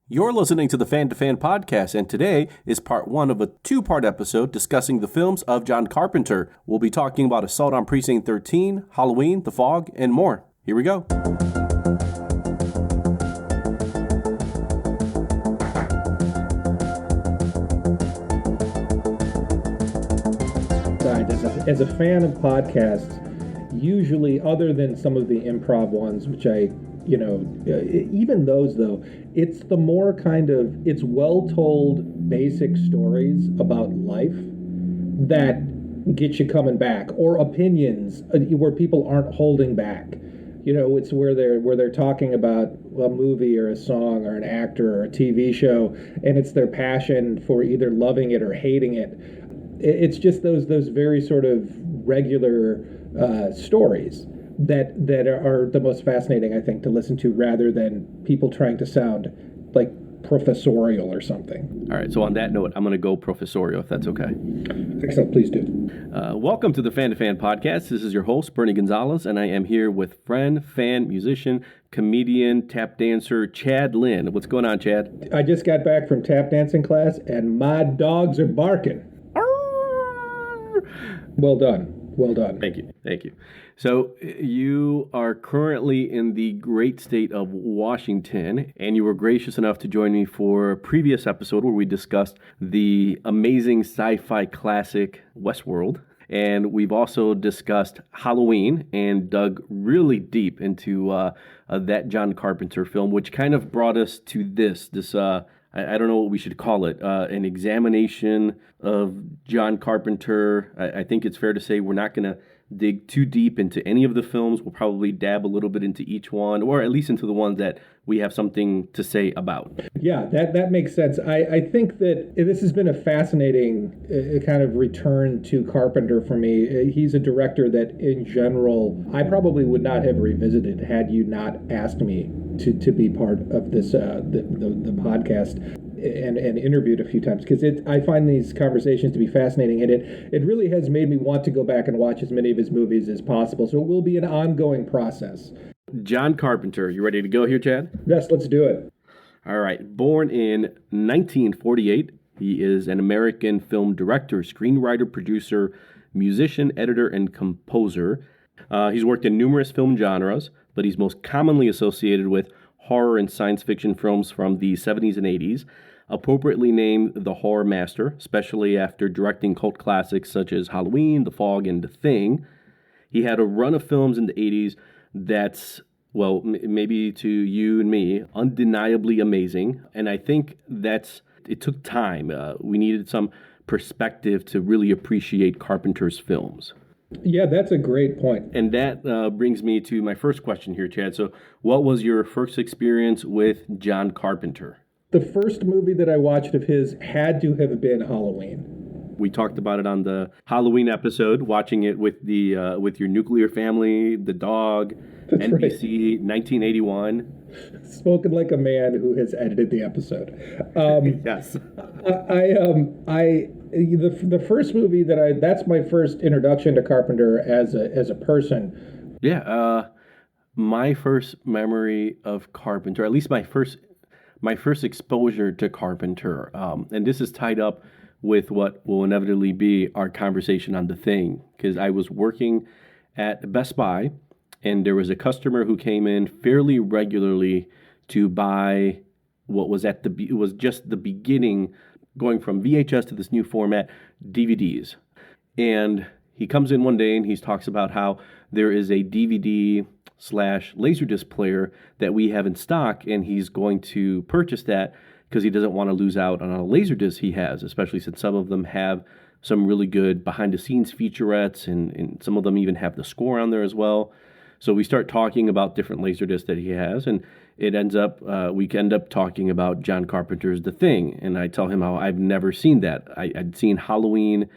You're listening to the Fan to Fan podcast, and today is part one of a two-part episode discussing the films of John Carpenter. We'll be talking about Assault on Precinct 13, Halloween, The Fog, and more. Here we go. As a fan of podcasts, usually other than some of the improv ones, which even those though, it's the more it's well-told basic stories about life that get you coming back, or opinions where people aren't holding back. It's where they're talking about a movie or a song or an actor or a TV show, and it's their passion for either loving it or hating it. It's just those very sort of regular stories that are the most fascinating, I think, to listen to, rather than people trying to sound like professorial or something. All right, so on that note, I'm going to go professorial, if that's okay. Excellent, please do. Welcome to the Fan to Fan podcast. This is your host, Bernie Gonzalez, and I am here with friend, fan, musician, comedian, tap dancer, Chad Lynn. What's going on, Chad? I just got back from tap dancing class, and my dogs are barking. Well done. Well done. Thank you. So you are currently in the great state of Washington, and you were gracious enough to join me for a previous episode where we discussed the amazing sci-fi classic Westworld. And we've also discussed Halloween and dug really deep into that John Carpenter film, which kind of brought us to this I don't know what we should call it, an examination of John Carpenter. I think it's fair to say we're not going to dig too deep into any of the films. We'll probably dab a little bit into each one, or at least into the ones that we have something to say about. Yeah, that makes sense. I think that this has been a fascinating kind of return to Carpenter for me. He's a director that, in general, I probably would not have revisited had you not asked me to be part of this the podcast and interviewed a few times, because I find these conversations to be fascinating, and it really has made me want to go back and watch as many of his movies as possible. So it will be an ongoing process. John Carpenter, you ready to go here, Chad? Yes, let's do it. All right. Born in 1948, he is an American film director, screenwriter, producer, musician, editor, and composer. He's worked in numerous film genres, but he's most commonly associated with horror and science fiction films from the 70s and 80s, appropriately named the Horror Master, especially after directing cult classics such as Halloween, The Fog, and The Thing. He had a run of films in the 80s that's, well, maybe to you and me, undeniably amazing. And I think it took time. We needed some perspective to really appreciate Carpenter's films. Yeah, that's a great point. And that brings me to my first question here, Chad. So what was your first experience with John Carpenter? The first movie that I watched of his had to have been Halloween. We talked about it on the Halloween episode, watching it with with your nuclear family, the dog, that's NBC, right. 1981. Spoken like a man who has edited the episode. Yes. The first movie that's my first introduction to Carpenter as a person. Yeah. My first memory of Carpenter, at least my first exposure to Carpenter, and this is tied up with what will inevitably be our conversation on The Thing, because I was working at Best Buy, and there was a customer who came in fairly regularly to buy what was it was just the beginning, going from VHS to this new format, DVDs. And he comes in one day and he talks about how there is a DVD/Laserdisc player that we have in stock, and he's going to purchase that because he doesn't want to lose out on a Laserdisc he has, especially since some of them have some really good behind-the-scenes featurettes, and some of them even have the score on there as well. So we start talking about different Laserdiscs that he has, and we end up talking about John Carpenter's The Thing, and I tell him how I've never seen that. I'd seen Halloween,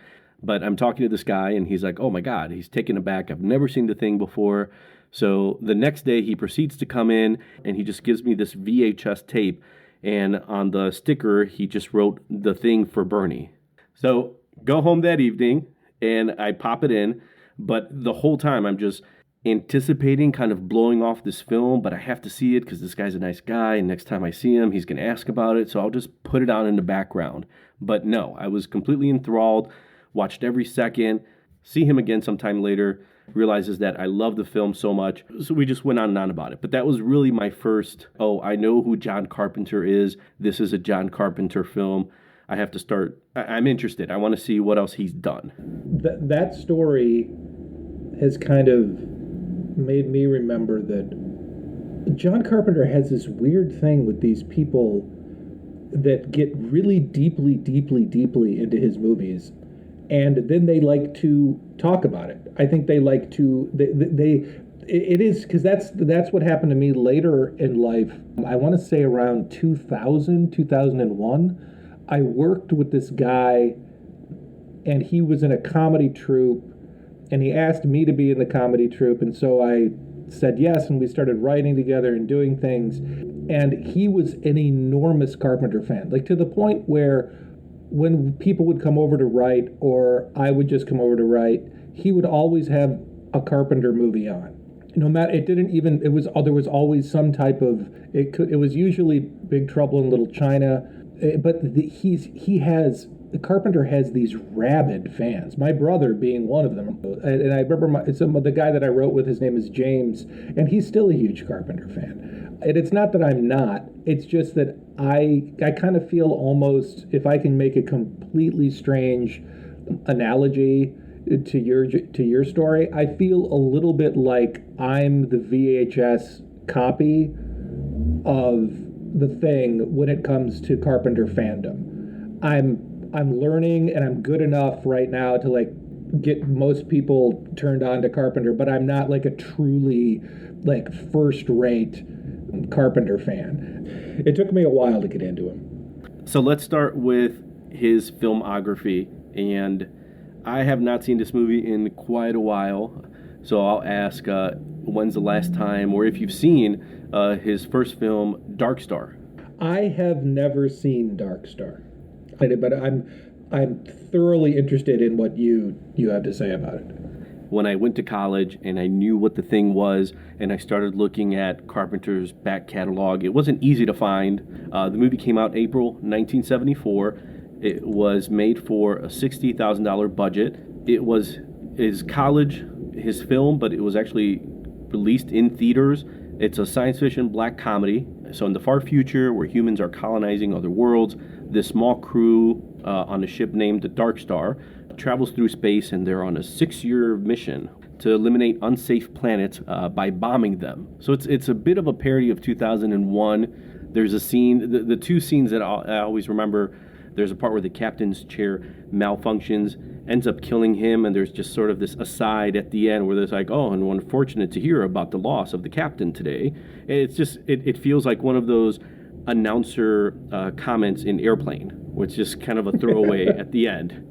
but I'm talking to this guy, and he's like, oh my God, he's taken aback. I've never seen The Thing before. So the next day he proceeds to come in, and he just gives me this VHS tape, and on the sticker, he just wrote The Thing for Bernie. So go home that evening, and I pop it in, but the whole time I'm just anticipating kind of blowing off this film, but I have to see it because this guy's a nice guy, and next time I see him, he's going to ask about it, so I'll just put it on in the background. But no, I was completely enthralled, watched every second, see him again sometime later, realizes that I love the film so much, so we just went on and on about it. But that was really my first, I know who John Carpenter is, this is a John Carpenter film, I have to start, I'm interested, I want to see what else he's done. That story has kind of made me remember that John Carpenter has this weird thing with these people that get really deeply into his movies, and then they like to talk about it. I think they like to it is because that's what happened to me later in life. I want to say around 2001, I worked with this guy, and he was in a comedy troupe, and he asked me to be in the comedy troupe, and so I said yes, and we started writing together and doing things. And he was an enormous Carpenter fan, like to the point where when people would come over to write, or I would just come over to write, he would always have a Carpenter movie on. No matter, there was always some type of, it was usually Big Trouble in Little China, but Carpenter has these rabid fans, my brother being one of them. And I remember the guy that I wrote with, his name is James, and he's still a huge Carpenter fan. And it's not that I'm not, it's just that I kind of feel almost, if I can make a completely strange analogy to your story, I feel a little bit like I'm the VHS copy of The Thing when it comes to Carpenter fandom. I'm learning, and I'm good enough right now to like get most people turned on to Carpenter, but I'm not like a truly like first-rate Carpenter fan. It took me a while to get into him. So let's start with his filmography, and I have not seen this movie in quite a while, so I'll ask, when's the last time, or if you've seen his first film, Dark Star? I have never seen Dark Star, but I'm thoroughly interested in what you have to say about it. When I went to college and I knew what The Thing was, and I started looking at Carpenter's back catalog, it wasn't easy to find. The movie came out April 1974. It was made for a $60,000 budget. It was his film, but it was actually released in theaters. It's a science fiction black comedy. So in the far future, where humans are colonizing other worlds, this small crew on a ship named the Dark Star travels through space, and they're on a 6-year mission to eliminate unsafe planets by bombing them. So it's a bit of a parody of 2001. There's a scene, the two scenes that I always remember. There's a part where the captain's chair malfunctions, ends up killing him, and there's just sort of this aside at the end where there's like, oh, and we're unfortunate to hear about the loss of the captain today. And it's just, it feels like one of those announcer comments in Airplane, which is kind of a throwaway at the end.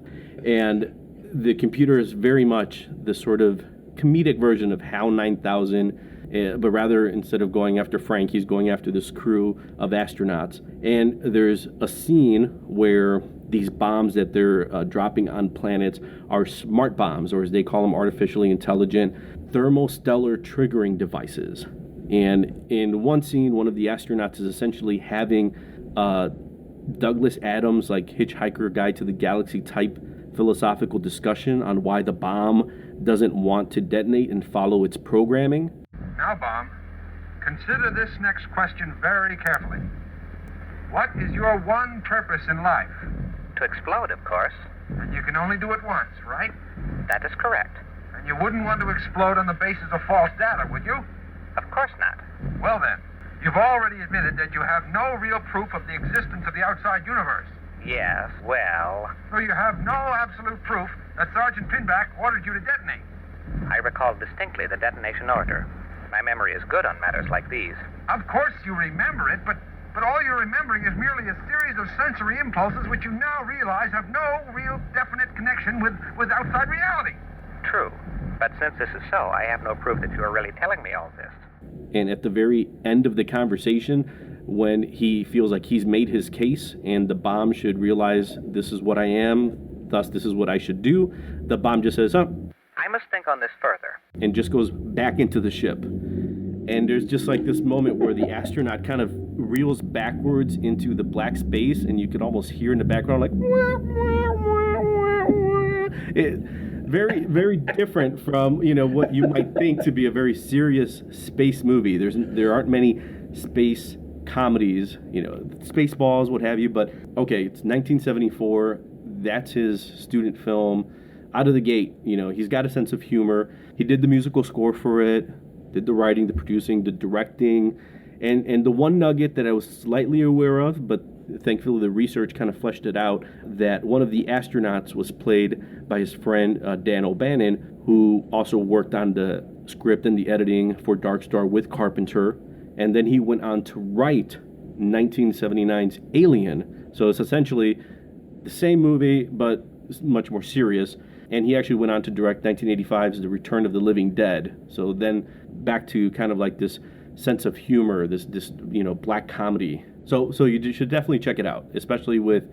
And the computer is very much the sort of comedic version of HAL 9000, but rather, instead of going after Frank, he's going after this crew of astronauts. And there's a scene where these bombs that they're dropping on planets are smart bombs, or as they call them, artificially intelligent thermostellar triggering devices. And in one scene, one of the astronauts is essentially having Douglas Adams, like Hitchhiker Guide to the Galaxy type philosophical discussion on why the bomb doesn't want to detonate and follow its programming. Now, Bomb, consider this next question very carefully. What is your one purpose in life? To explode, of course. And you can only do it once, right? That is correct. And you wouldn't want to explode on the basis of false data, would you? Of course not. Well then, you've already admitted that you have no real proof of the existence of the outside universe. Yes, well... So you have no absolute proof that Sergeant Pinback ordered you to detonate. I recall distinctly the detonation order. My memory is good on matters like these. Of course you remember it, but all you're remembering is merely a series of sensory impulses which you now realize have no real definite connection with outside reality. True. But since this is so, I have no proof that you are really telling me all this. And at the very end of the conversation, when he feels like he's made his case and the bomb should realize this is what I am, thus this is what I should do, the bomb just says, I must think on this further. And just goes back into the ship. And there's just like this moment where the astronaut kind of reels backwards into the black space, and you could almost hear in the background like very, very different from what you might think to be a very serious space movie. There aren't many space comedies, Spaceballs, what have you. But okay, it's 1974. That's his student film. Out of the gate, he's got a sense of humor. He did the musical score for it, did the writing, the producing, the directing, and the one nugget that I was slightly aware of, but thankfully the research kind of fleshed it out, that one of the astronauts was played by his friend Dan O'Bannon, who also worked on the script and the editing for Dark Star with Carpenter, and then he went on to write 1979's Alien. So it's essentially the same movie, but much more serious. And he actually went on to direct 1985's The Return of the Living Dead. So then back to kind of like this sense of humor, this black comedy. So you should definitely check it out, especially with,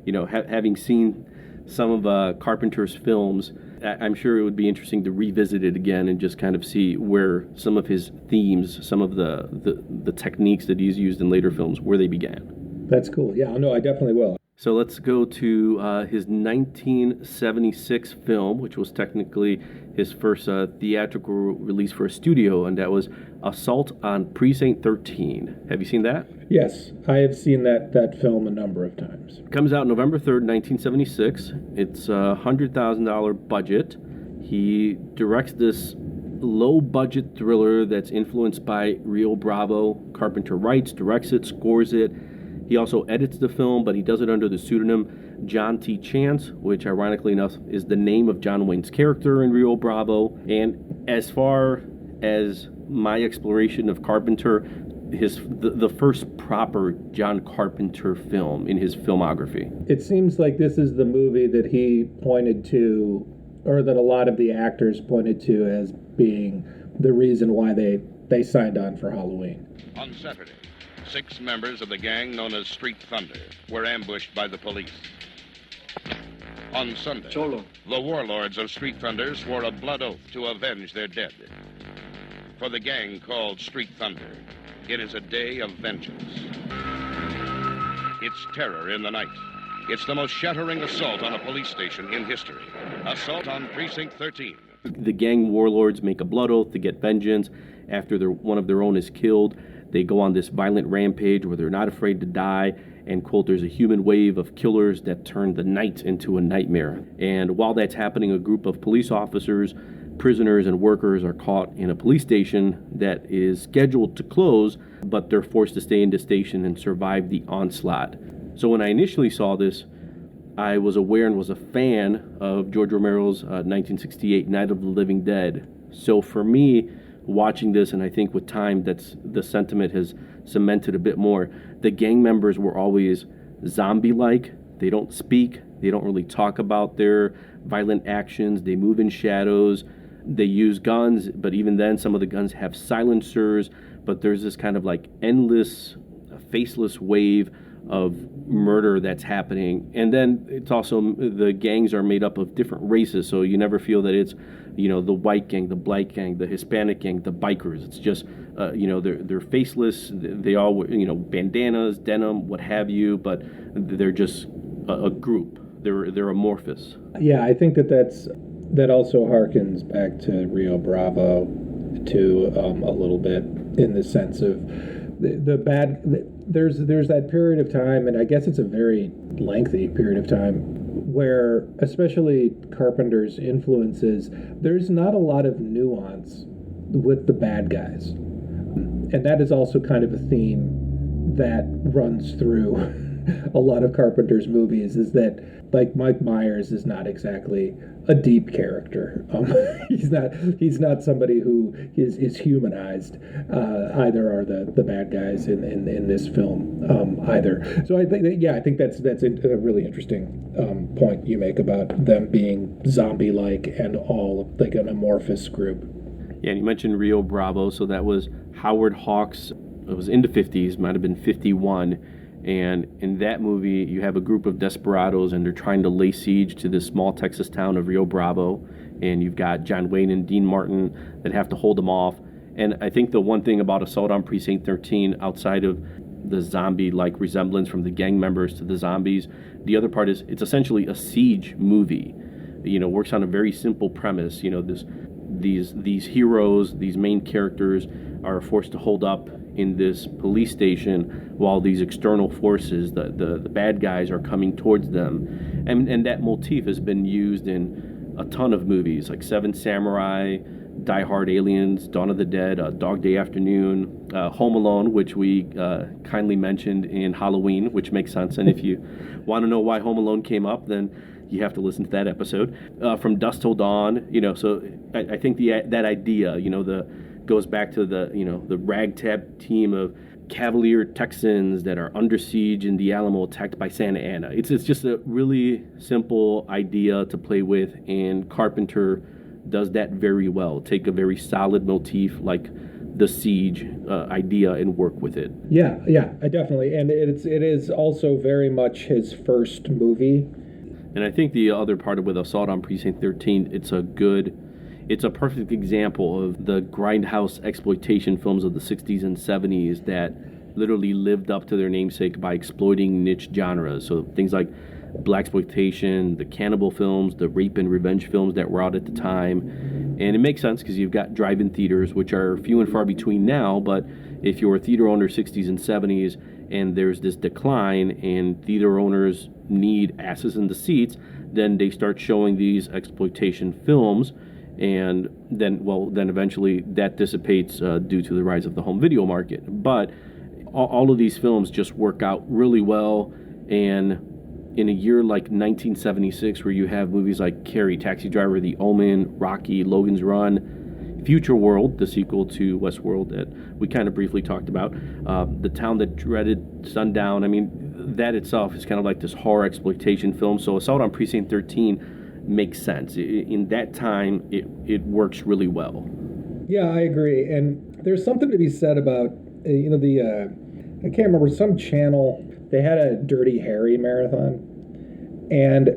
having seen some of Carpenter's films. I'm sure it would be interesting to revisit it again and just kind of see where some of his themes, some of the techniques that he's used in later films, where they began. That's cool. Yeah, no, I definitely will. So let's go to his 1976 film, which was technically his first theatrical release for a studio, and that was Assault on Precinct 13. Have you seen that? Yes, I have seen that film a number of times. It comes out November 3rd, 1976. It's a $100,000 budget. He directs this low-budget thriller that's influenced by Rio Bravo. Carpenter writes, directs it, scores it. He also edits the film, but he does it under the pseudonym John T. Chance, which ironically enough is the name of John Wayne's character in Rio Bravo. And as far as my exploration of Carpenter, the first proper John Carpenter film in his filmography. It seems like this is the movie that he pointed to, or that a lot of the actors pointed to as being the reason why they signed on for Halloween. On Saturday, 6 members of the gang known as Street Thunder were ambushed by the police. On Sunday, the warlords of Street Thunder swore a blood oath to avenge their dead. For the gang called Street Thunder, it is a day of vengeance. It's terror in the night. It's the most shattering assault on a police station in history. Assault on Precinct 13. The gang warlords make a blood oath to get vengeance after one of their own is killed. They go on this violent rampage where they're not afraid to die, and, quote, there's a human wave of killers that turn the night into a nightmare. And while that's happening, a group of police officers, prisoners, and workers are caught in a police station that is scheduled to close, but they're forced to stay in the station and survive the onslaught. So when I initially saw this, I was aware and was a fan of George Romero's 1968 Night of the Living Dead. So for me, watching this, and I think with time that's the sentiment has cemented a bit more, the gang members were always zombie-like. They don't speak. They don't really talk about their violent actions. They move in shadows. They use guns, but even then some of the guns have silencers, but there's this kind of like endless, faceless wave of murder that's happening. And then it's also, the gangs are made up of different races, so you never feel that it's, the white gang, the black gang, the Hispanic gang, the bikers. It's just, they're faceless. They all, bandanas, denim, what have you, but they're just a group. They're amorphous. Yeah, I think that also harkens back to Rio Bravo too, a little bit, in the sense of there's that period of time, and I guess it's a very lengthy period of time, where, especially Carpenter's influences, there's not a lot of nuance with the bad guys. And that is also kind of a theme that runs through a lot of Carpenter's movies, is that, like, Mike Myers is not exactly a deep character. He's not somebody who is humanized. Either are the bad guys in this film either. So I think that's a really interesting point you make about them being zombie-like and all like an amorphous group. Yeah, and you mentioned Rio Bravo, so that was Howard Hawks. It was in the 50s, might have been 51. And in that movie, you have a group of desperados, and they're trying to lay siege to this small Texas town of Rio Bravo. And you've got John Wayne and Dean Martin that have to hold them off. And I think the one thing about Assault on Precinct 13, outside of the zombie-like resemblance from the gang members to the zombies, the other part is it's essentially a siege movie. Works on a very simple premise. These heroes, these main characters, are forced to hold up in this police station while these external forces, the bad guys, are coming towards them. And that motif has been used in a ton of movies like Seven Samurai, Die Hard, Aliens, Dawn of the Dead, Dog Day Afternoon, Home Alone, which we kindly mentioned in Halloween, which makes sense. And if you want to know why Home Alone came up, then you have to listen to that episode. From Dusk Till Dawn, so I think that idea, goes back to the ragtag team of Cavalier Texans that are under siege in the Alamo, attacked by Santa Anna. It's just a really simple idea to play with, and Carpenter does that very well. Take a very solid motif like the siege idea and work with it. Yeah, definitely. And it is also very much his first movie. And I think the other part with Assault on Precinct 13, it's a perfect example of the grindhouse exploitation films of the 60s and 70s that literally lived up to their namesake by exploiting niche genres. So things like blaxploitation, the cannibal films, the rape and revenge films that were out at the time. And it makes sense because you've got drive-in theaters, which are few and far between now, but if you're a theater owner 60s and 70s and there's this decline and theater owners need asses in the seats, then they start showing these exploitation films, and then eventually that dissipates due to the rise of the home video market. But all of these films just work out really well, and in a year like 1976, where you have movies like Carrie, Taxi Driver, The Omen, Rocky, Logan's Run, Future World, the sequel to Westworld that we kind of briefly talked about, The Town That Dreaded Sundown. I mean, that itself is kind of like this horror exploitation film. So Assault on Precinct 13 makes sense. In that time, it works really well. Yeah, I agree. And there's something to be said about, I can't remember, some channel, they had a Dirty Harry marathon. And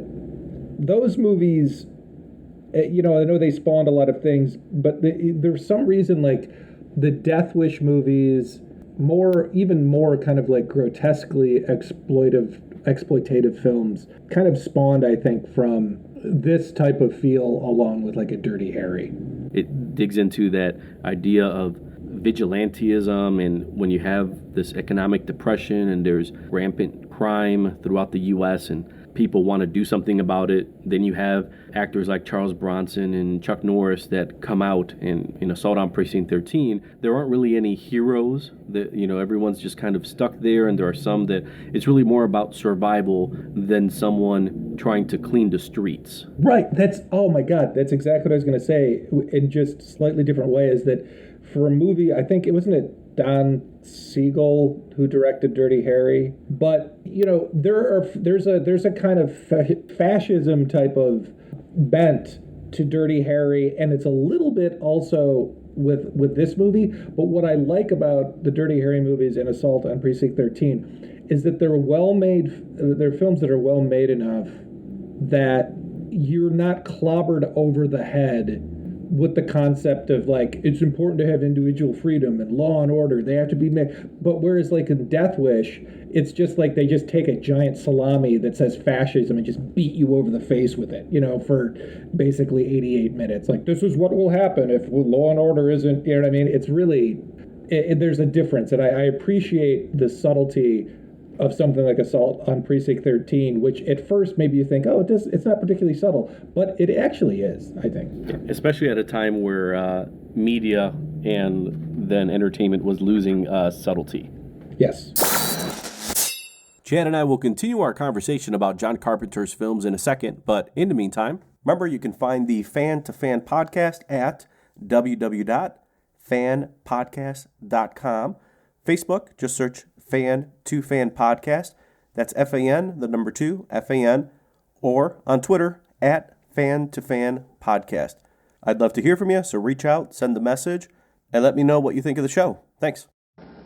those movies, I know they spawned a lot of things, but there's some reason like the Death Wish movies, even more kind of like grotesquely exploitative films, kind of spawned, I think, from this type of feel along with like a Dirty Harry. It digs into that idea of vigilantism, and when you have this economic depression and there's rampant crime throughout the U.S. and people want to do something about it, then you have actors like Charles Bronson and Chuck Norris that come out. And in Assault on Precinct 13, there aren't really any heroes. That everyone's just kind of stuck there, and there are some that it's really more about survival than someone trying to clean the streets. Right. Oh my God, that's exactly what I was going to say in just slightly different way, is that for a movie, I think Don Siegel who directed Dirty Harry, but there's a kind of fascism type of bent to Dirty Harry, and it's a little bit also with this movie. But what I like about the Dirty Harry movies and Assault on Precinct 13 is that they're films that are well made enough that you're not clobbered over the head with the concept of like, it's important to have individual freedom and law and order. They have to be made. But whereas like in Death Wish, it's just like they just take a giant salami that says fascism and just beat you over the face with it, for basically 88 minutes. Like, this is what will happen if law and order isn't, you know what I mean? It's really, there's a difference. And I appreciate the subtlety of something like Assault on Precinct 13, which at first maybe you think, it's not particularly subtle, but it actually is, I think. Especially at a time where media and then entertainment was losing subtlety. Yes. Chad and I will continue our conversation about John Carpenter's films in a second, but in the meantime, remember you can find the Fan to Fan podcast at www.fanpodcast.com. Facebook, just search Fan to Fan Podcast. That's FAN, the number 2, FAN, or on Twitter at Fan to Fan Podcast. I'd love to hear from you, so reach out, send the message, and let me know what you think of the show. Thanks.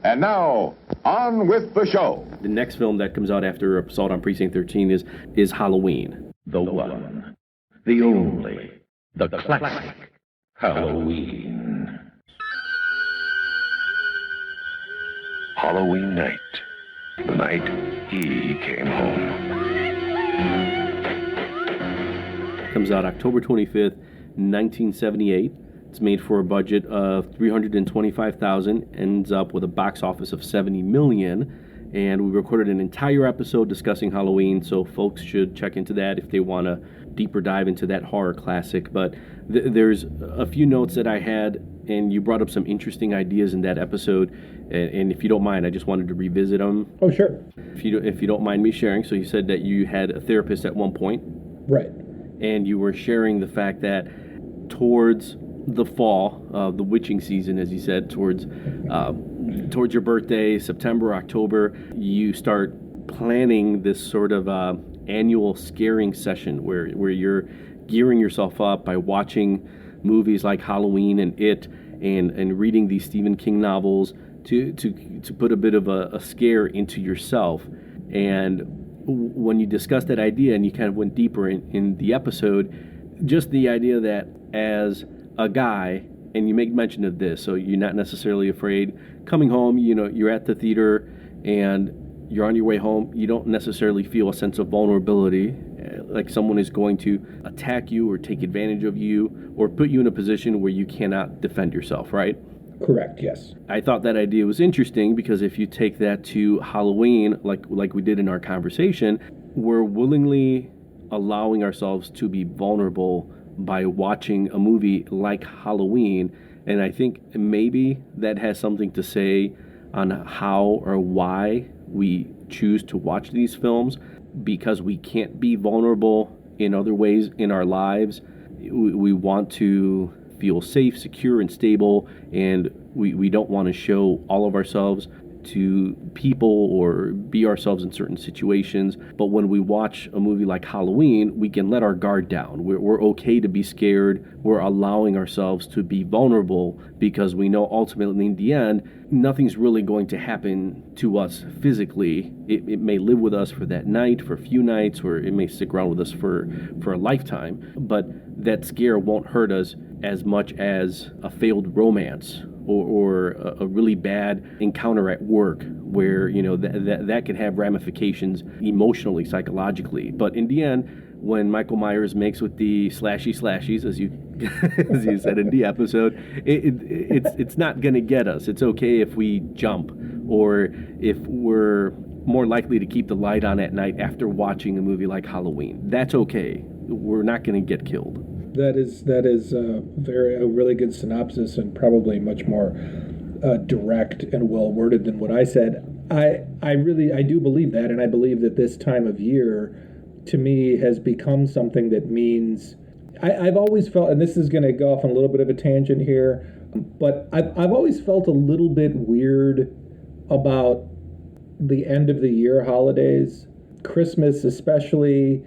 And now, on with the show. The next film that comes out after Assault on Precinct 13 is Halloween. The one, the only, the classic Halloween. Halloween night, the night he came home. Comes out October 25th, 1978. It's made for a budget of $325,000, ends up with a box office of $70 million, and we recorded an entire episode discussing Halloween, so folks should check into that if they want to deeper dive into that horror classic. But there's a few notes that I had, and you brought up some interesting ideas in that episode, and if you don't mind, I just wanted to revisit them. Oh, sure. If you don't mind me sharing. So you said that you had a therapist at one point. Right. And you were sharing the fact that towards the fall, the witching season, as you said, towards your birthday, September, October, you start planning this sort of annual scaring session where you're gearing yourself up by watching movies like Halloween and It and reading these Stephen King novels to put a bit of a scare into yourself. And when you discussed that idea and you kind of went deeper in the episode, just the idea that as a guy, and you make mention of this, so you're not necessarily afraid coming home, you're at the theater and you're on your way home, you don't necessarily feel a sense of vulnerability, like someone is going to attack you or take advantage of you or put you in a position where you cannot defend yourself, right? Correct, yes. I thought that idea was interesting because if you take that to Halloween, like we did in our conversation, we're willingly allowing ourselves to be vulnerable by watching a movie like Halloween. And I think maybe that has something to say on how or why we choose to watch these films, because we can't be vulnerable in other ways in our lives. We want to feel safe, secure, and stable, and we don't want to show all of ourselves to people or be ourselves in certain situations. But when we watch a movie like Halloween, we can let our guard down. We're okay to be scared. We're allowing ourselves to be vulnerable because we know ultimately in the end, nothing's really going to happen to us physically. It may live with us for that night, for a few nights, or it may stick around with us for a lifetime. But that scare won't hurt us as much as a failed romance or a really bad encounter at work where, that can have ramifications emotionally, psychologically. But in the end, when Michael Myers makes with the slashies, as you as you said in the episode, it's not going to get us. It's okay if we jump or if we're more likely to keep the light on at night after watching a movie like Halloween. That's okay. We're not going to get killed. That is a really good synopsis and probably much more direct and well worded than what I said. I do believe that, and I believe that this time of year, to me, has become something that means I've always felt, and this is going to go off on a little bit of a tangent here, but I've always felt a little bit weird about the end of the year holidays, Christmas especially.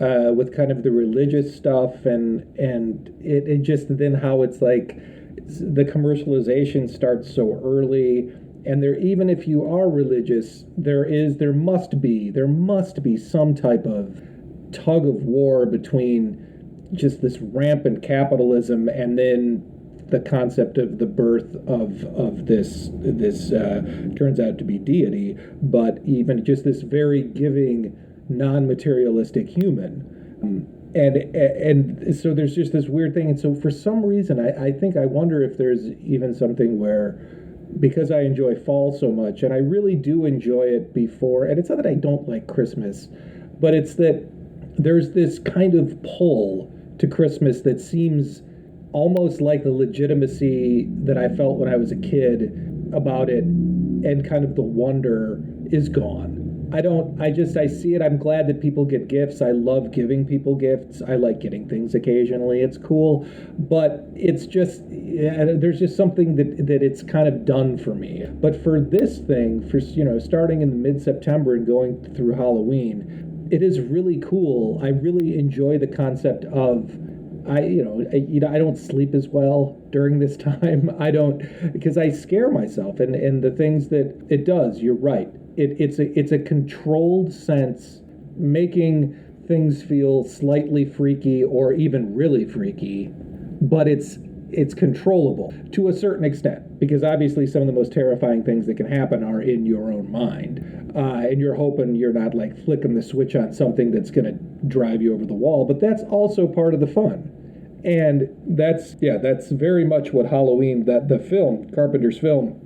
With kind of the religious stuff and it just then how it's like the commercialization starts so early, and there, even if you are religious, there must be some type of tug of war between just this rampant capitalism and then the concept of the birth of this turns out to be deity, but even just this very giving, non-materialistic human, and so there's just this weird thing. And so for some reason, I wonder if there's even something where, because I enjoy fall so much, and I really do enjoy it before, and it's not that I don't like Christmas, but it's that there's this kind of pull to Christmas that seems almost like the legitimacy that I felt when I was a kid about it, and kind of the wonder is gone. I see it. I'm glad that people get gifts. I love giving people gifts. I like getting things occasionally. It's cool. But it's just, there's just something that it's kind of done for me. But for this thing, starting in mid-September and going through Halloween, it is really cool. I really enjoy the concept of I don't sleep as well during this time. I don't, because I scare myself, and the things that it does. You're right. It's a controlled sense, making things feel slightly freaky or even really freaky, but it's controllable to a certain extent, because obviously some of the most terrifying things that can happen are in your own mind, and you're hoping you're not like flicking the switch on something that's going to drive you over the wall, but that's also part of the fun. And that's very much what Halloween, that the film, Carpenter's film,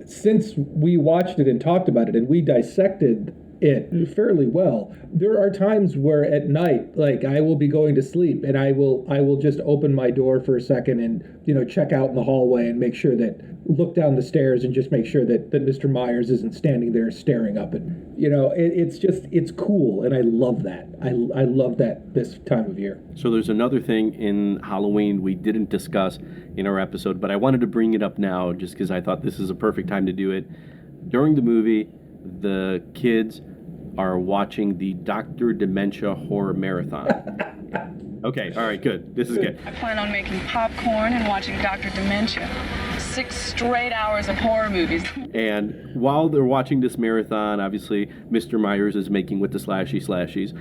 since we watched it and talked about it and we dissected it fairly well, there are times where at night, like, I will be going to sleep and I will just open my door for a second and check out in the hallway and make sure that, look down the stairs and just make sure that Mr. Myers isn't standing there staring up at it's cool, and I love that. I love that this time of year. So there's another thing in Halloween we didn't discuss in our episode, but I wanted to bring it up now just because I thought this is a perfect time to do it. During the movie, the kids are watching the Dr. Dementia horror marathon. Okay, all right, good. This is good. I plan on making popcorn and watching Dr. Dementia. 6 straight hours of horror movies. And while they're watching this marathon, obviously, Mr. Myers is making with the slashies.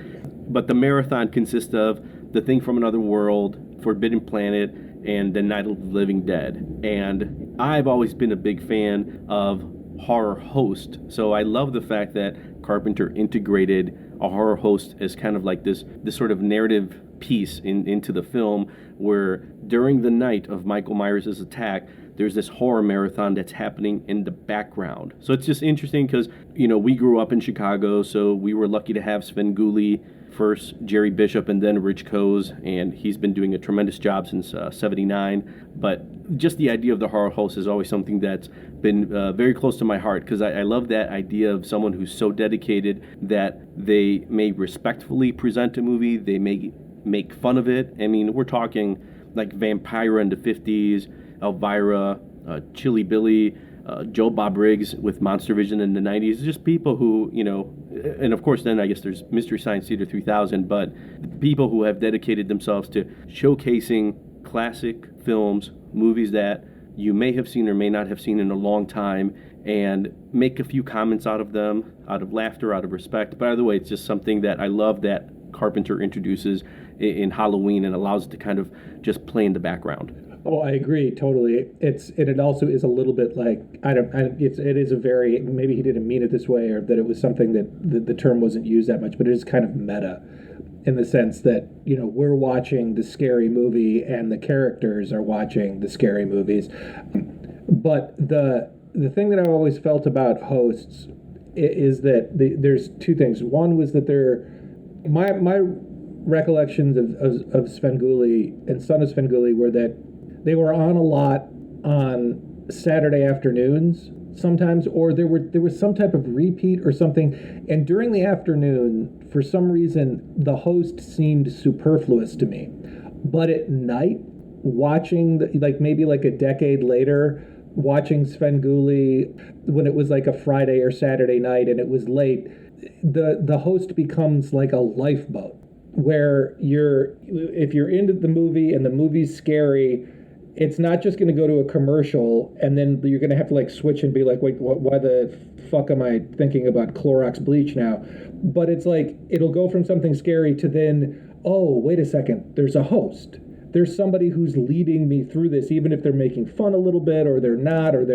But the marathon consists of The Thing from Another World, Forbidden Planet, and The Night of the Living Dead. And I've always been a big fan of horror host, so I love the fact that Carpenter integrated a horror host as kind of like this sort of narrative piece into the film, where during the night of Michael Myers' attack, there's this horror marathon that's happening in the background. So it's just interesting because, we grew up in Chicago, so we were lucky to have Svengoolie, first Jerry Bishop and then Rich Coase, and he's been doing a tremendous job since 79. But just the idea of the horror host is always something that's been very close to my heart, because I love that idea of someone who's so dedicated that they may respectfully present a movie, they may make fun of it. I mean, we're talking like Vampira in the 50s, Elvira, Chili Billy, Joe Bob Briggs with Monster Vision in the 90s. Just people who, and of course then I guess there's Mystery Science Theater 3000, but people who have dedicated themselves to showcasing classic films, movies that you may have seen or may not have seen in a long time, and make a few comments out of them, out of laughter, out of respect. By the way, it's just something that I love that Carpenter introduces in Halloween and allows it to kind of just play in the background. Oh, I agree totally. It also is a little bit like, it is a very, maybe he didn't mean it this way, or that it was something that the term wasn't used that much, but it is kind of meta in the sense that, we're watching the scary movie and the characters are watching the scary movies. But the thing that I've always felt about hosts is that there's two things. One was that my recollections of Svengoolie and Son of Svengoolie were that they were on a lot on Saturday afternoons sometimes, or there was some type of repeat or something. And during the afternoon, for some reason, the host seemed superfluous to me. But at night, watching, maybe like a decade later, watching Svengoolie when it was like a Friday or Saturday night and it was late, the host becomes like a lifeboat, where if you're into the movie and the movie's scary, it's not just going to go to a commercial and then you're going to have to like switch and be like, wait, why the fuck am I thinking about Clorox bleach now? But it's like, it'll go from something scary to then, oh, wait a second, there's a host. There's somebody who's leading me through this, even if they're making fun a little bit or they're not, or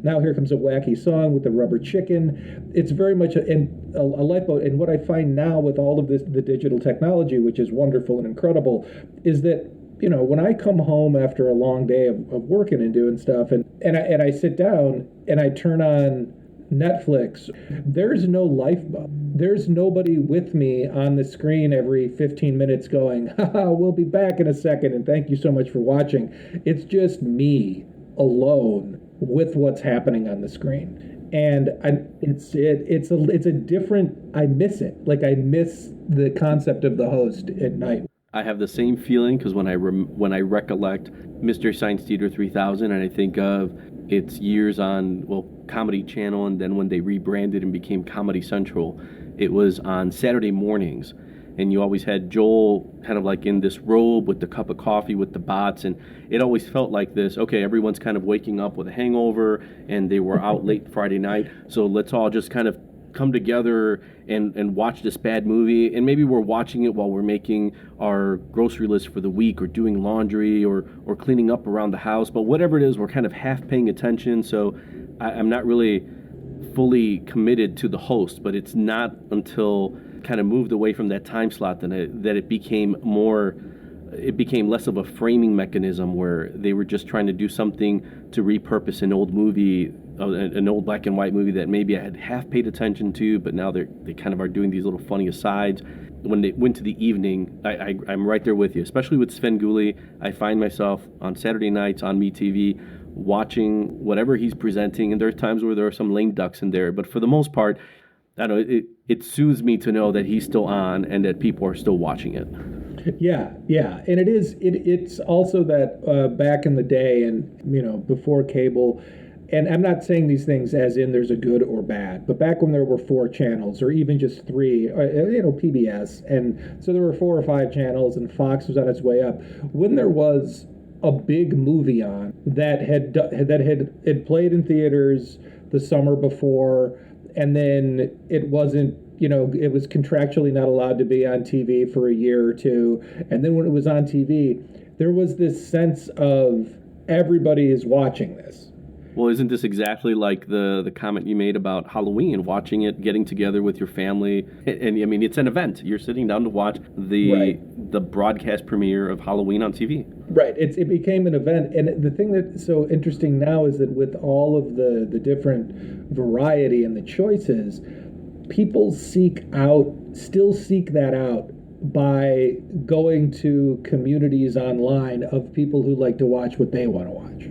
now here comes a wacky song with the rubber chicken. It's very much a lifeboat. And what I find now with all of this, the digital technology, which is wonderful and incredible, is that, when I come home after a long day of working and doing stuff, and I sit down and I turn on Netflix, there's no lifeboat. There's nobody with me on the screen every 15 minutes going, haha, we'll be back in a second and thank you so much for watching. It's just me alone with what's happening on the screen. And it's a different, I miss it. Like, I miss the concept of the host at night. I have the same feeling because when I recollect Mystery Science Theater 3000, and I think of its years on, Comedy Channel, and then when they rebranded and became Comedy Central, it was on Saturday mornings. and you always had Joel kind of like in this robe with the cup of coffee with the bots, and it always felt like this, okay, everyone's kind of waking up with a hangover, and they were out late Friday night, so let's all just kind of come together and watch this bad movie, and maybe we're watching it while we're making our grocery list for the week or doing laundry or cleaning up around the house, but whatever it is, we're kind of half paying attention, so I'm not really fully committed to the host, but it's not until kind of moved away from that time slot that it became less of a framing mechanism where they were just trying to do something to repurpose an old movie, an old black and white movie that maybe I had half paid attention to, but now they kind of are doing these little funny asides. When they went to the evening, I'm right there with you, especially with Sven Gulli. I find myself on Saturday nights on MeTV watching whatever he's presenting, and there are times where there are some lame ducks in there, but for the most part, I don't know, it soothes me to know that he's still on and that people are still watching it. Yeah, and it's also that back in the day, and before cable, and I'm not saying these things as in there's a good or bad, but back when there were 4 channels or even just 3, PBS, and so there were 4 or 5 channels, and Fox was on its way up. When there was a big movie on that had played in theaters the summer before, and then it wasn't, it was contractually not allowed to be on TV for a year or two, and then when it was on TV, there was this sense of everybody is watching this. Well, isn't this exactly like the comment you made about Halloween, watching it, getting together with your family? And I mean, it's an event. You're sitting down to watch the broadcast premiere of Halloween on TV. Right. It became an event. And the thing that's so interesting now is that with all of the different variety and the choices, people still seek that out by going to communities online of people who like to watch what they want to watch.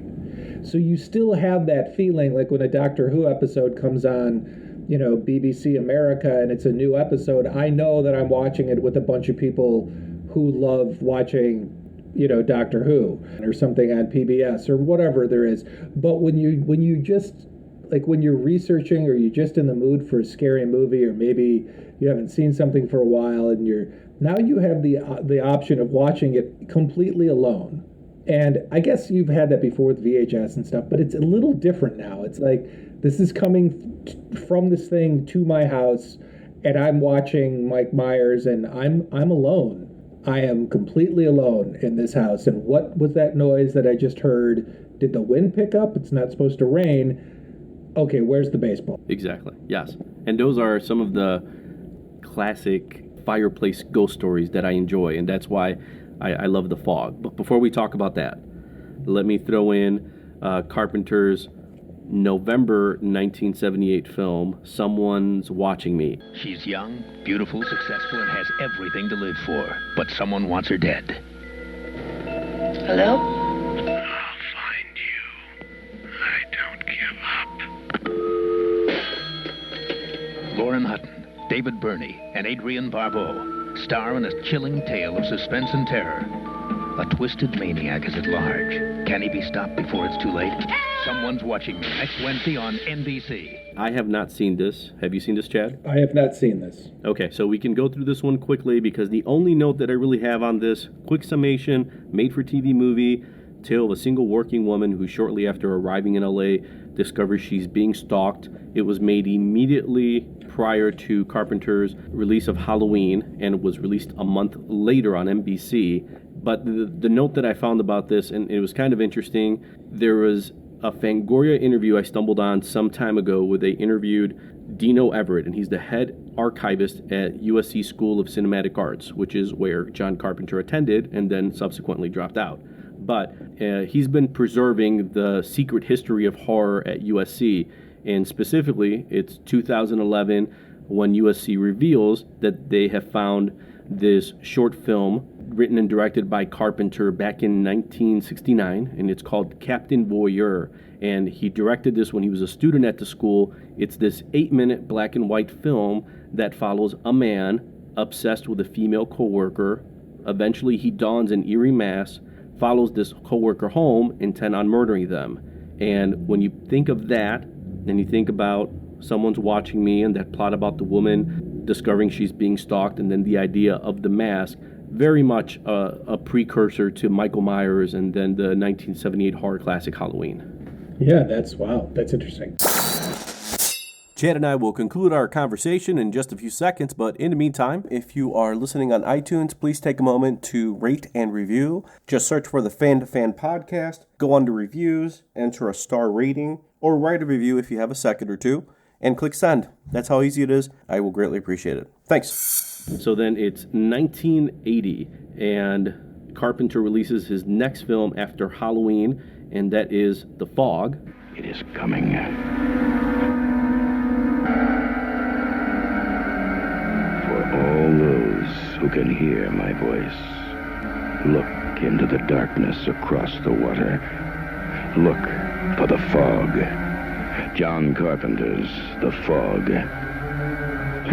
So you still have that feeling like when a Doctor Who episode comes on, BBC America, and it's a new episode, I know that I'm watching it with a bunch of people who love watching, Doctor Who or something on PBS or whatever there is. But when you just, like when you're researching or you're just in the mood for a scary movie, or maybe you haven't seen something for a while, and you have the option of watching it completely alone. And I guess you've had that before with VHS and stuff, but it's a little different now. It's like, this is coming from this thing to my house, and I'm watching Mike Myers, and I'm alone. I am completely alone in this house. And what was that noise that I just heard? Did the wind pick up? It's not supposed to rain. Okay, where's the baseball? Exactly, yes. And those are some of the classic fireplace ghost stories that I enjoy, and that's why I love The Fog. But before we talk about that, let me throw in Carpenter's November 1978 film, Someone's Watching Me. She's young, beautiful, successful, and has everything to live for. But someone wants her dead. Hello? I'll find you. I don't give up. Lauren Hutton, David Burney, and Adrienne Barbeau star in a chilling tale of suspense and terror. A twisted maniac is at large. Can he be stopped before it's too late? Someone's Watching Me, next Wednesday on NBC. I have not seen this. Have you seen this, Chad? I have not seen this. Okay, so we can go through this one quickly because the only note that I really have on this, quick summation, made-for-TV movie, tale of a single working woman who shortly after arriving in LA discovers she's being stalked. It was made immediately prior to Carpenter's release of Halloween, and it was released a month later on NBC. But the note that I found about this, and it was kind of interesting, there was a Fangoria interview I stumbled on some time ago where they interviewed Dino Everett, and he's the head archivist at USC School of Cinematic Arts, which is where John Carpenter attended and then subsequently dropped out. But he's been preserving the secret history of horror at USC, and specifically, it's 2011 when USC reveals that they have found this short film written and directed by Carpenter back in 1969, and it's called Captain Voyeur. And he directed this when he was a student at the school. It's this 8-minute black and white film that follows a man obsessed with a female coworker. Eventually, he dons an eerie mask, follows this coworker home, intent on murdering them. And when you think of that, and you think about Someone's Watching Me, and that plot about the woman discovering she's being stalked, and then the idea of the mask, very much a precursor to Michael Myers and then the 1978 horror classic Halloween. Yeah, that's interesting. Chad and I will conclude our conversation in just a few seconds, but in the meantime, if you are listening on iTunes, please take a moment to rate and review. Just search for the Fan to Fan podcast, go under reviews, enter a star rating, or write a review if you have a second or two, and click send. That's how easy it is. I will greatly appreciate it. Thanks. So then it's 1980, and Carpenter releases his next film after Halloween, and that is The Fog. It is coming. All those who can hear my voice, look into the darkness across the water. Look for The Fog. John Carpenter's The Fog.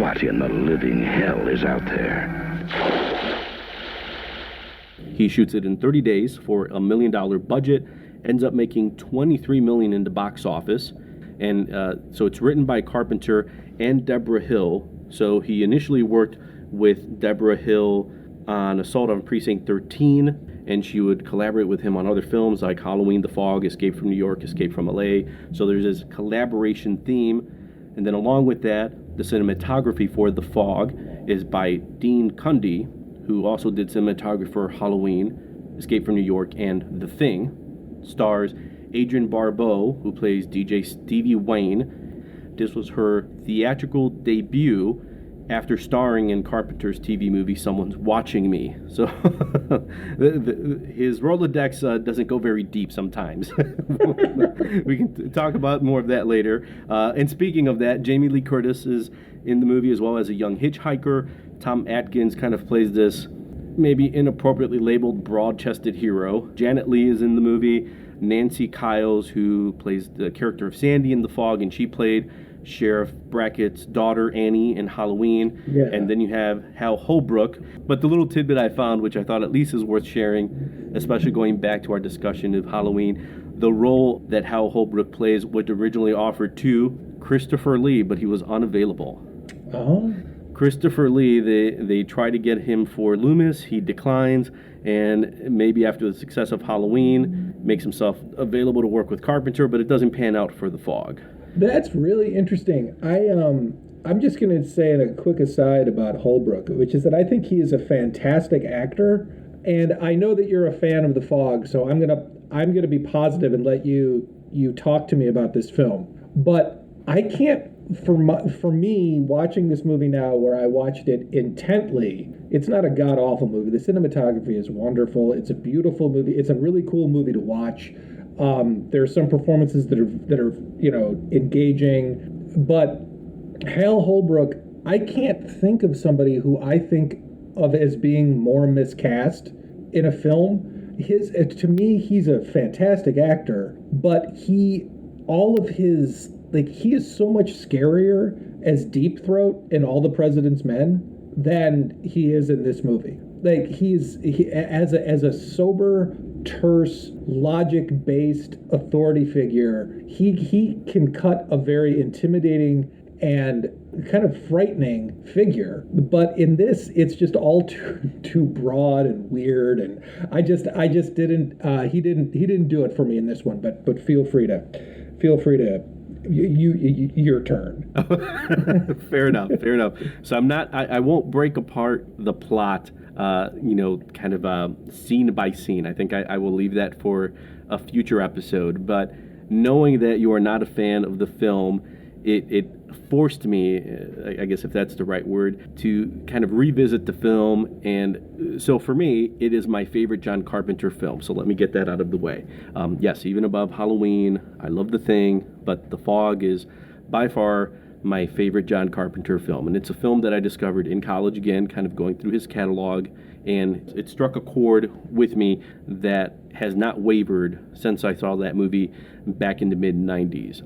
What in the living hell is out there? He shoots it in 30 days for $1 million budget, ends up making $23 million in the box office, and so it's written by Carpenter and Deborah Hill. So he initially worked with Deborah Hill on Assault on Precinct 13, and she would collaborate with him on other films like Halloween, The Fog, Escape from New York, Escape from LA. So there's this collaboration theme. And then along with that, the cinematography for The Fog is by Dean Cundy, who also did cinematography for Halloween, Escape from New York, and The Thing. Stars Adrienne Barbeau, who plays DJ Stevie Wayne. This was her theatrical debut after starring in Carpenter's TV movie Someone's Watching Me. So his Rolodex doesn't go very deep sometimes. We can talk about more of that later. And speaking of that, Jamie Lee Curtis is in the movie as well as a young hitchhiker. Tom Atkins kind of plays this maybe inappropriately labeled broad-chested hero. Janet Leigh is in the movie. Nancy Kyles, who plays the character of Sandy in The Fog, and she played Sheriff Brackett's daughter, Annie, in Halloween. Yeah. And then you have Hal Holbrook. But the little tidbit I found, which I thought at least is worth sharing, especially going back to our discussion of Halloween, the role that Hal Holbrook plays was originally offered to Christopher Lee, but he was unavailable. Oh. Christopher Lee, they try to get him for Loomis. He declines, and maybe after the success of Halloween, makes himself available to work with Carpenter, but it doesn't pan out for The Fog. That's really interesting. I'm just going to say a quick aside about Holbrook, which is that I think he is a fantastic actor, and I know that you're a fan of The Fog, so I'm gonna be positive and let you talk to me about this film. But I can't. For me, watching this movie now, where I watched it intently, it's not a god-awful movie. The cinematography is wonderful. It's a beautiful movie. It's a really cool movie to watch. There are some performances that are engaging, but Hal Holbrook, I can't think of somebody who I think of as being more miscast in a film. To me, he's a fantastic actor, but he is so much scarier as Deep Throat in All the President's Men than he is in this movie. Like as a sober, terse, logic-based authority figure, he can cut a very intimidating and kind of frightening figure. But in this, it's just all too broad and weird, and I just didn't. He didn't do it for me in this one. But feel free to. Your turn. Fair enough. So I won't break apart the plot, kind of scene by scene. I think I will leave that for a future episode. But knowing that you are not a fan of the film, it forced me, I guess if that's the right word, to kind of revisit the film. And so for me, it is my favorite John Carpenter film. So let me get that out of the way. Yes, even above Halloween, I love The Thing, but The Fog is by far my favorite John Carpenter film. And it's a film that I discovered in college, again, kind of going through his catalog. And it struck a chord with me that has not wavered since I saw that movie back in the mid-90s.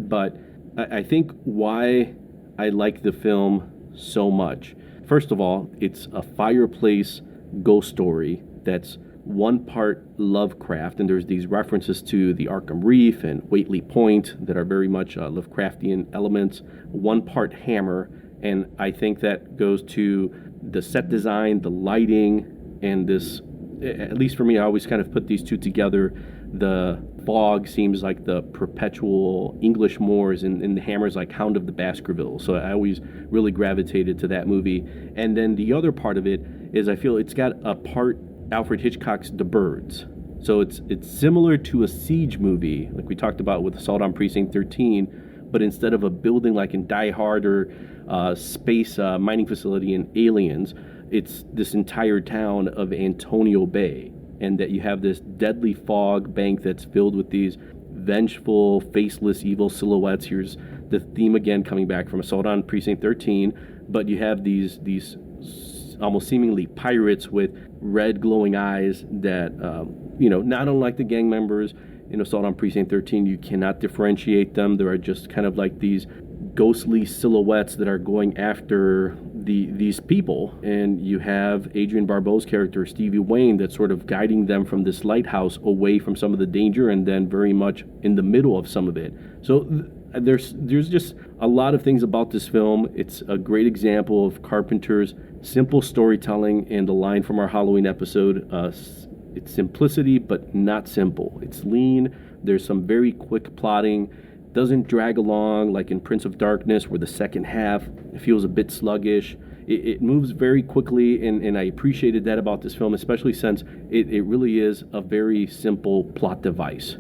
But I think why I like the film so much, first of all, it's a fireplace ghost story that's one part Lovecraft, and there's these references to the Arkham Reef and Whately Point that are very much Lovecraftian elements, one part Hammer, and I think that goes to the set design, the lighting, and this, at least for me, I always kind of put these two together. The fog seems like the perpetual English moors, and the Hammer's like Hound of the Baskervilles. So I always really gravitated to that movie. And then the other part of it is I feel it's got a part Alfred Hitchcock's The Birds. So it's similar to a siege movie, like we talked about with Assault on Precinct 13, but instead of a building like in Die Hard or space mining facility in Aliens, it's this entire town of Antonio Bay. And that you have this deadly fog bank that's filled with these vengeful, faceless, evil silhouettes. Here's the theme again coming back from Assault on Precinct 13, but you have these almost seemingly pirates with red glowing eyes that, not unlike the gang members in Assault on Precinct 13, you cannot differentiate them. There are just kind of like these ghostly silhouettes that are going after these people, and you have Adrian Barbeau's character Stevie Wayne that's sort of guiding them from this lighthouse away from some of the danger, and then very much in the middle of some of it. So there's just a lot of things about this film. It's a great example of Carpenter's simple storytelling, and the line from our Halloween episode, it's simplicity but not simple. It's lean. There's some very quick plotting. Doesn't drag along like in Prince of Darkness, where the second half feels a bit sluggish. It moves very quickly, and I appreciated that about this film, especially since it really is a very simple plot device.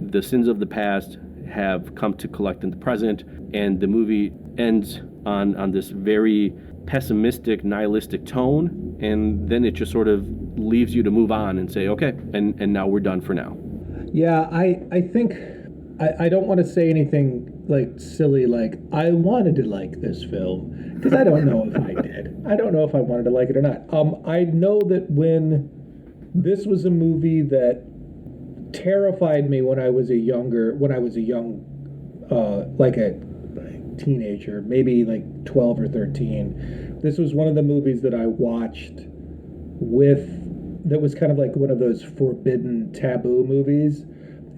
The sins of the past have come to collect in the present, and the movie ends on this very pessimistic, nihilistic tone, and then it just sort of leaves you to move on and say, okay, and now we're done for now. Yeah, I think I don't want to say anything like silly, like I wanted to like this film, because I don't know if I did. I don't know if I wanted to like it or not. I know that when this was a movie that terrified me when I was a young, like a teenager, maybe like 12 or 13. This was one of the movies that I watched that was kind of like one of those forbidden taboo movies.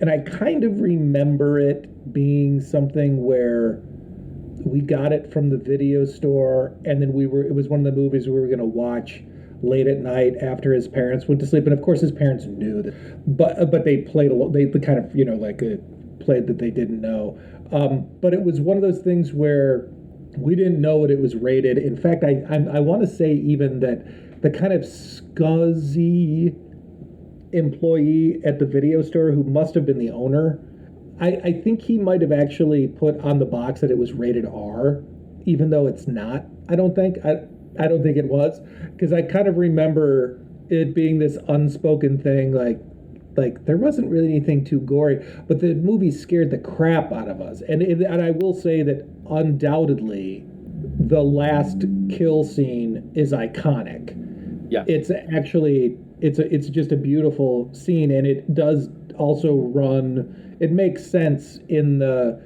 And I kind of remember it being something where we got it from the video store, and then it was one of the movies we were going to watch late at night after his parents went to sleep. And of course his parents knew that, but they played they kind of, played that they didn't know. But it was one of those things where we didn't know what it was rated. In fact, I want to say even that the kind of scuzzy employee at the video store, who must have been the owner, I think he might have actually put on the box that it was rated R, even though it's not. I don't think it was, because I kind of remember it being this unspoken thing, like there wasn't really anything too gory, but the movie scared the crap out of us. And I will say that undoubtedly the last kill scene is iconic. Yeah, it's actually it's just a beautiful scene, and it does also run. It makes sense in the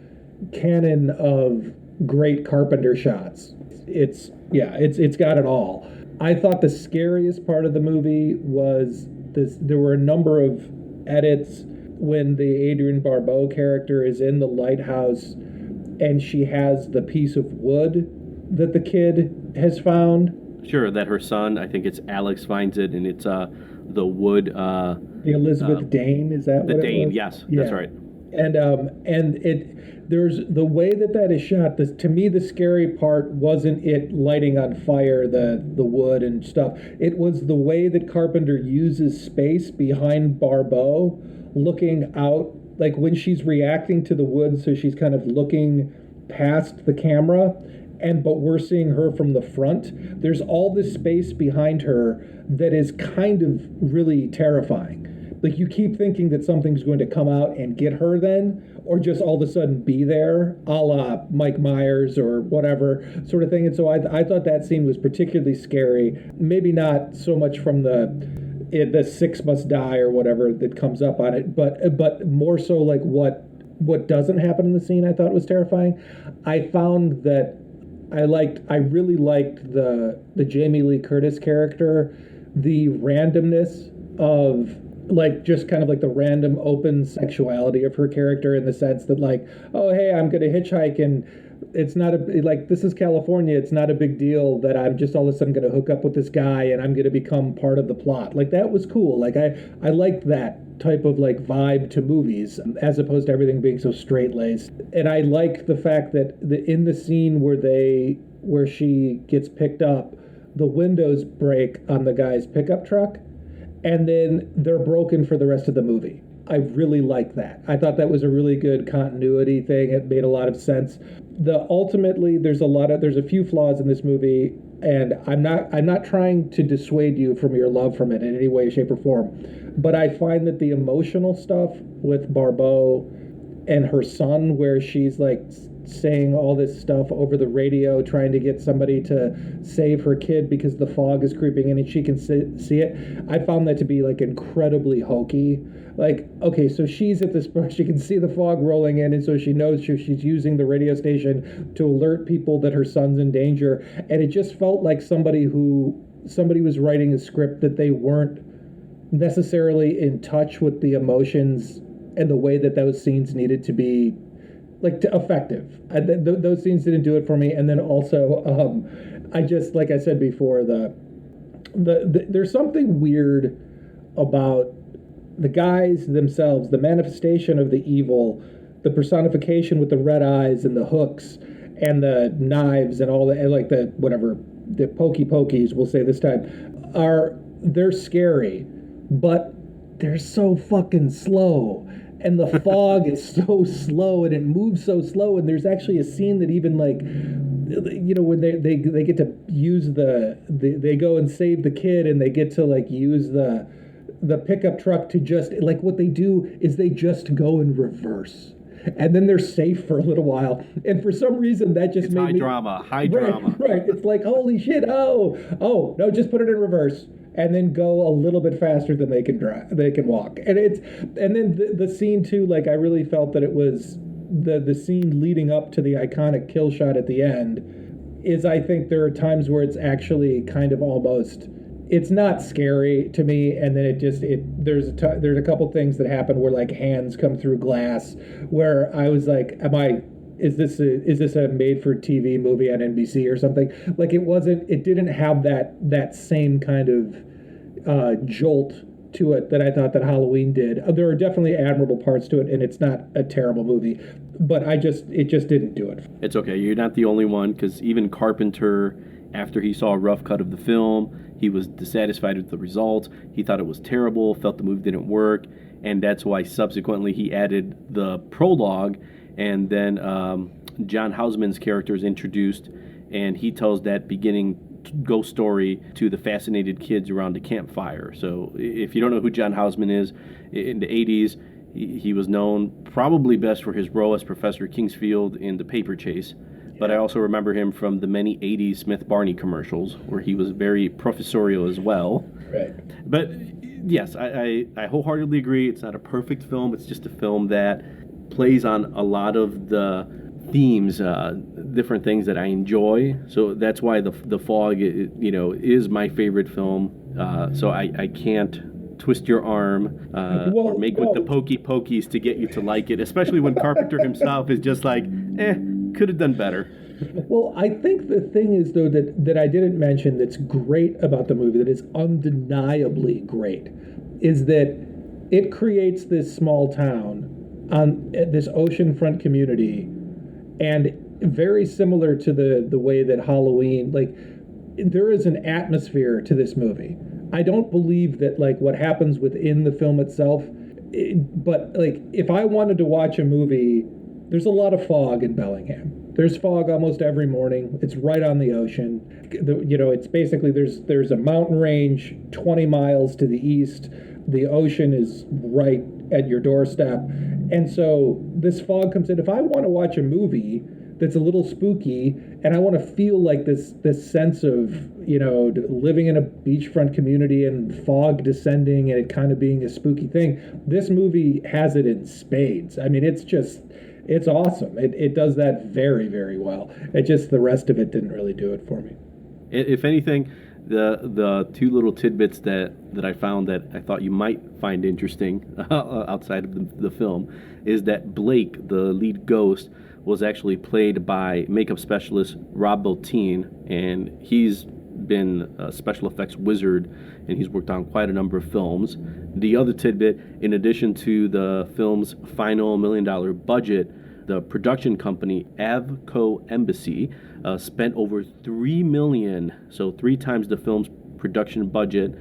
canon of great Carpenter shots. It's got it all. I thought the scariest part of the movie was this. There were a number of edits when the Adrian Barbeau character is in the lighthouse, and she has the piece of wood that the kid has found. Sure, that her son, I think it's Alex, finds it, and it's the wood. The Elizabeth Dane, is that what it was? The Dane, yes, yeah. That's right. And there's the way that is shot. To me, the scary part wasn't it lighting on fire the wood and stuff. It was the way that Carpenter uses space behind Barbeau, looking out, like when she's reacting to the wood, so she's kind of looking past the camera. But we're seeing her from the front. There's all this space behind her that is kind of really terrifying. Like, you keep thinking that something's going to come out and get her then, or just all of a sudden be there, a la Mike Myers or whatever sort of thing. And so I thought that scene was particularly scary. Maybe not so much from the six must die or whatever that comes up on it, but more so like what doesn't happen in the scene. I thought was terrifying. I found that I really liked the Jamie Lee Curtis character, the randomness of like just kind of like the random open sexuality of her character, in the sense that like, oh hey, I'm gonna hitchhike, and it's not a like, this is California, it's not a big deal that I'm just all of a sudden gonna hook up with this guy and I'm gonna become part of the plot. Like that was cool. Like I liked that type of like vibe to movies, as opposed to everything being so straight laced. And I like the fact that in the scene where she gets picked up, the windows break on the guy's pickup truck, and then they're broken for the rest of the movie. I really like that. I thought that was a really good continuity thing. It made a lot of sense. Ultimately, there's a few flaws in this movie, and I'm not trying to dissuade you from your love from it in any way, shape, or form. But I find that the emotional stuff with Barbeau and her son, where she's like saying all this stuff over the radio, trying to get somebody to save her kid because the fog is creeping in and she can see it. I found that to be like incredibly hokey. Like, okay, so she's at this point, she can see the fog rolling in, and so she knows she's using the radio station to alert people that her son's in danger. And it just felt like somebody was writing a script that they weren't necessarily in touch with the emotions and the way that those scenes needed to be like effective. Those scenes didn't do it for me. And then also, I just, like I said before, there's something weird about the guys themselves, the manifestation of the evil, the personification with the red eyes and the hooks and the knives and all the, like the whatever, the pokies, we'll say this time, they're scary, but they're so fucking slow. And the fog is so slow, and it moves so slow. And there's actually a scene that even like, you know, when they get to use they go and save the kid, and they get to like use the pickup truck to just, like, what they do is they just go in reverse. And then they're safe for a little while. And for some reason, that just made me... High drama. Right. It's like, holy shit, oh, no, just put it in reverse. And then go a little bit faster than they can walk. And then the scene too, like, I really felt that it was the scene leading up to the iconic kill shot at the end is, I think there are times where it's actually kind of almost... It's not scary to me, and then there's a couple things that happen where like hands come through glass, where I was like, is this a made-for-TV movie on NBC or something? Like it didn't have that same kind of jolt to it that I thought that Halloween did. There are definitely admirable parts to it, and it's not a terrible movie, but it just didn't do it. It's okay. You're not the only one, because even Carpenter, after he saw a rough cut of the film, he was dissatisfied with the results. He thought it was terrible, felt the movie didn't work, and that's why subsequently he added the prologue, and then John Houseman's character is introduced, and he tells that beginning ghost story to the fascinated kids around the campfire. So if you don't know who John Houseman is, in the 80s, he was known probably best for his role as Professor Kingsfield in The Paper Chase. But I also remember him from the many 80s Smith Barney commercials, where he was very professorial as well. Right. But yes, I wholeheartedly agree. It's not a perfect film. It's just a film that plays on a lot of the themes, different things that I enjoy. So that's why the Fog, is my favorite film. So I can't twist your arm or make with the pokies to get you to like it, especially when Carpenter himself is just like, could have done better. Well, I think the thing is, though, that I didn't mention that's great about the movie, that is undeniably great, is that it creates this small town on this oceanfront community, and very similar to the way that Halloween, like, there is an atmosphere to this movie. I don't believe that, like, what happens within the film itself, but, like, if I wanted to watch a movie, there's a lot of fog in Bellingham. There's fog almost every morning. It's right on the ocean. It's basically, there's a mountain range 20 miles to the east. The ocean is right at your doorstep. And so this fog comes in. If I want to watch a movie that's a little spooky, and I want to feel like this sense of, living in a beachfront community and fog descending and it kind of being a spooky thing, this movie has it in spades. I mean, it's awesome. It does that very, very well. It just, the rest of it didn't really do it for me. If anything, The two little tidbits that I found that I thought you might find interesting outside of the film is that Blake, the lead ghost, was actually played by makeup specialist Rob Bottin, and he's been a special effects wizard, and he's worked on quite a number of films. The other tidbit, in addition to the film's final $1 million budget, the production company Avco Embassy spent over $3 million, so 3 times the film's production budget,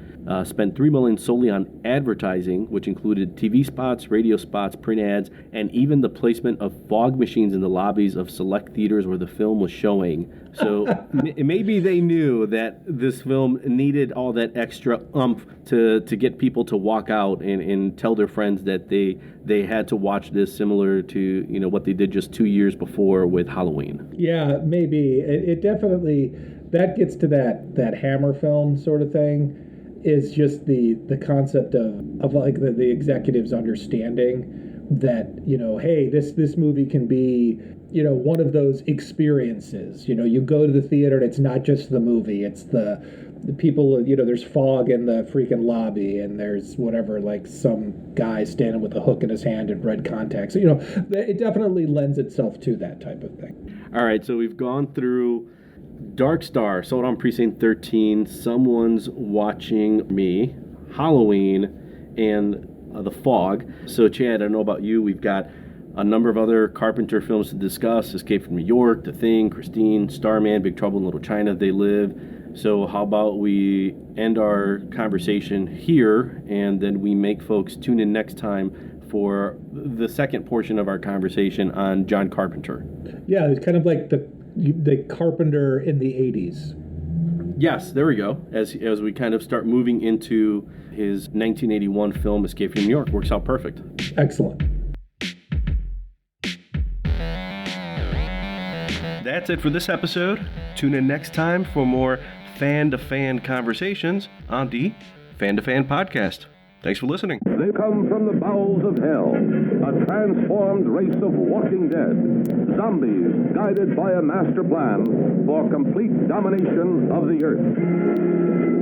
spent $3 million solely on advertising, which included TV spots, radio spots, print ads, and even the placement of fog machines in the lobbies of select theaters where the film was showing. So maybe they knew that this film needed all that extra oomph to get people to walk out and tell their friends that they had to watch this, similar to what they did just 2 years before with Halloween. Yeah, maybe. It definitely, that gets to that Hammer film sort of thing, is just the concept of like the executives understanding that, hey, this movie can be, one of those experiences. You go to the theater and it's not just the movie, it's the people, there's fog in the freaking lobby, and there's whatever, like some guy standing with a hook in his hand and red contacts. It definitely lends itself to that type of thing. All right, so we've gone through Dark Star, Sold on Precinct 13, Someone's Watching Me, Halloween, and The Fog. So, Chad, I don't know about you, we've got a number of other Carpenter films to discuss: Escape from New York, The Thing, Christine, Starman, Big Trouble in Little China, They Live. So how about we end our conversation here, and then we make folks tune in next time for the second portion of our conversation on John Carpenter. Yeah, it's kind of like the Carpenter in the 80s. Yes, there we go. As we kind of start moving into his 1981 film Escape from New York. Works out perfect. Excellent. That's it for this episode. Tune in next time for more fan-to-fan conversations on the Fan-to-Fan podcast. Thanks for listening. They come from the bowels of hell, a transformed race of walking dead, zombies guided by a master plan for complete domination of the earth.